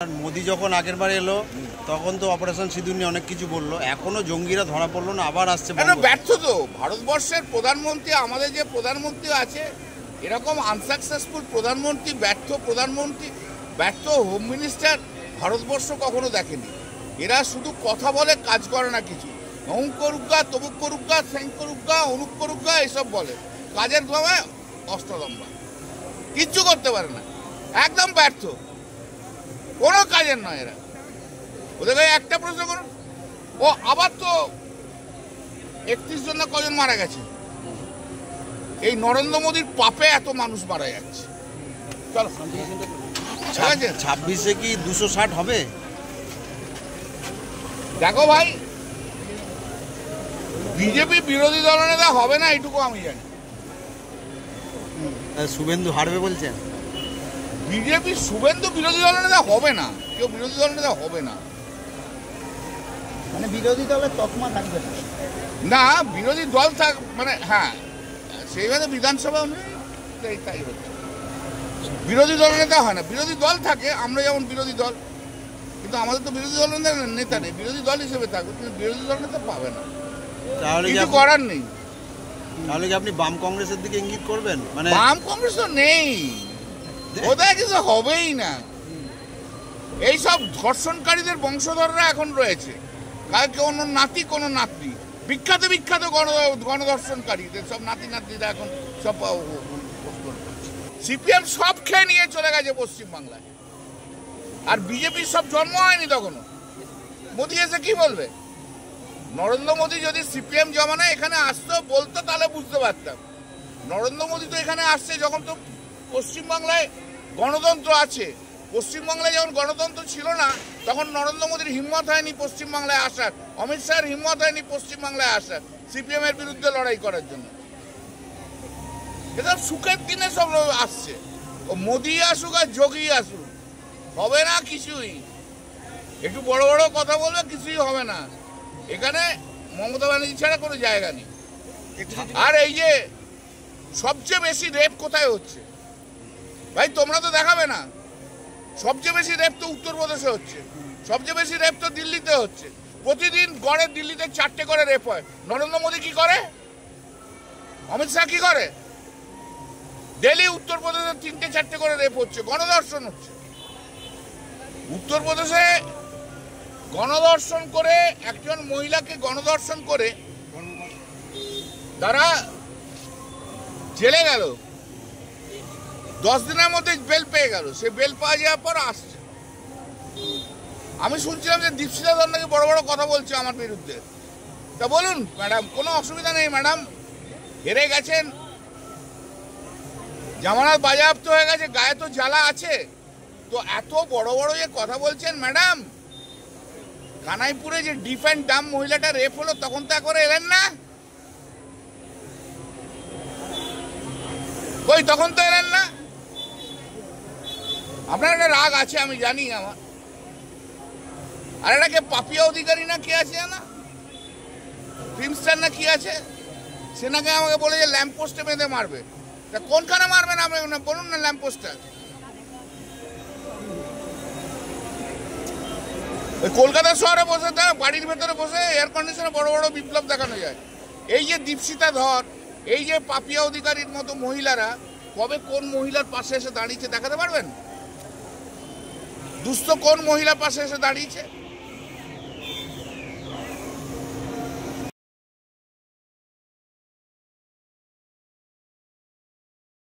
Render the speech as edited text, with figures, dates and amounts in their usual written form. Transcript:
মোদি যখন আগের বার এলো তখন তো অপারেশন সিঁদুর নিয়ে অনেক কিছু বললো, এখনো জঙ্গিরা ধরা পড়লো না, আবার আসছে। ব্যর্থ তো ভারতবর্ষের প্রধানমন্ত্রী, আমাদের যে প্রধানমন্ত্রী আছে এরকম আনসাকসেসফুল প্রধানমন্ত্রী, ব্যর্থ প্রধানমন্ত্রী, ব্যর্থ হোম মিনিস্টার ভারতবর্ষ কখনো দেখেনি। এরা শুধু কথা বলে, কাজ করে না কিছু। অমুক করুগা, তমুক করুগা, স্যাং করুগা, অনুক করুগা এসব বলে, কাজের ভাবে অষ্টদম্বা, কিচ্ছু করতে পারে না, একদম ব্যর্থ, কোনো কাজের নয় এরা। ওদের একটা প্রশ্ন করুন, ও আবার তো 31 জন না কজন মারা গেছে, এই নরেন্দ্র মোদীর পাপে এত মানুষ মারা যাচ্ছে। চলো, 26-এ কি 260 হবে? দেখো ভাই, বিজেপি বিরোধী দলনেতা হবে না এইটুকু আমি জানি। শুভেন্দু হারবে বলছেন? বিজেপি শুভেন্দু বিরোধী দলনেতা হবে না, কেউ বিরোধী দলনেতা হবে না, মানে বিরোধী দলের তকমা থাকবে না। না বিরোধী দল থাক, মানে হ্যাঁ সেইভাবে বিধানসভা তাই হচ্ছে। বিরোধী দল নেতা হয় না, বিরোধী দল থাকে, আমরা যেমন বিরোধী দল, কিন্তু আমাদের তো বিরোধী দল নেতা নেই, বিরোধী দল হিসেবে থাকবে, কিন্তু বিরোধী দল নেতা পাবে না, তাহলে কিছু করার নেই। তাহলে কি আপনি বাম কংগ্রেসের দিকে ইঙ্গিত করবেন? মানে বাম কংগ্রেস তো নেই, ওদের কিছু হবেই না। এইসব ধর্ষণকারীদের বংশধররা এখন রয়েছে, কোনো নাতি কোনো নাতনি, বিখ্যাত বিখ্যাত গণধর্ষণকারীদের সব নাতি নাতনিরা এখন সব সিপিএম সব খেয়ে নিয়ে চলে গেছে পশ্চিমবাংলায়, আর বিজেপির সব জন্ম হয়নি তখনও। মোদী এসে কি বলবে? নরেন্দ্র মোদী যদি সিপিএম জমানায় এখানে আসতো বলতো তাহলে বুঝতে পারতাম। নরেন্দ্র মোদী তো এখানে আসছে যখন তো পশ্চিমবাংলায় গণতন্ত্র আছে। পশ্চিমবাংলায় যখন গণতন্ত্র ছিল না তখন নরেন্দ্র মোদীর হিম্মত হয়নি পশ্চিমবাংলায় আসার, অমিত শাহের হিম্মত হয়নি পশ্চিমবাংলায় আসার সিপিএম এর বিরুদ্ধে লড়াই করার জন্য। এসব সুখের দিনে সব আসছে, ও মোদী আসুক আর যোগী আসুক, হবে না কিছুই। একটু বড় বড় কথা বলবে, কিছুই হবে না। এখানে মমতা ব্যানার্জি ছাড়া কোনো জায়গা নেই। আর এই যে সবচেয়ে বেশি রেপ কোথায় হচ্ছে ভাই, তোমরা তো দেখাবে না। সবচেয়ে বেশি রেপ তো উত্তরপ্রদেশে হচ্ছে, সবচেয়ে বেশি রেপ তো দিল্লিতে হচ্ছে। প্রতিদিন গড়ে দিল্লিতে 4টে করে রেপ হয়। নরেন্দ্র মোদী কি করে? অমিত শাহ কি করে? ডেলি উত্তরপ্রদেশে 3-4টে করে রেপ হচ্ছে, গণধর্ষণ হচ্ছে। উত্তরপ্রদেশে গণধর্ষণ করে, একজন মহিলাকে গণধর্ষণ করে তারা জেলে গেল, 10 দিনের মধ্যে বেল পেয়ে গেল। সে বেল পাওয়া যাওয়ার পর আসছে। আমি শুনছিলাম যে দীপশিতা ধর নাকি বড় বড় কথা বলছে আমার বিরুদ্ধে। তা বলুন ম্যাডাম, কোনো অসুবিধা নেই ম্যাডাম, হেরে গেছেন, জামানত বাজেয়াপ্ত হয়ে গেছে, গায়ে তো জ্বালা আছে, তো এত বড় বড় যে কথা বলছেন ম্যাডাম। কানাইপুরে যে ডিফেন্ড ডাম মহিলাটা রেপ হলো তখন তো একবার এলেন না, কই তখন তো এলেন না। আপনার একটা রাগ আছে আমি জানি আমার। আর এটাকে পাপিয়া অধিকারী না কে আছে না, ফিল্মস্টার না কি আছে, সে নাকি আমাকে বলে যে ল্যাম্প পোস্টে বেঁধে মারবে। তা কোনখানে মারবেন আপনি বলুন না, ল্যাম্প পোস্টটা কলকাতা শহরে বসে, বাড়ির ভেতরে বসে এয়ার কন্ডিশনে বড় বড় বিপ্লব দেখানো যায়। এই যে দীপশিতা ধর, এই যে পাপিয়া অধিকারীর মতো মহিলারা কবে কোন মহিলার পাশে এসে দাঁড়িয়েছে দেখাতে পারবেন? দুস্থ কোন মহিলার পাশে এসে দাঁড়িয়েছে?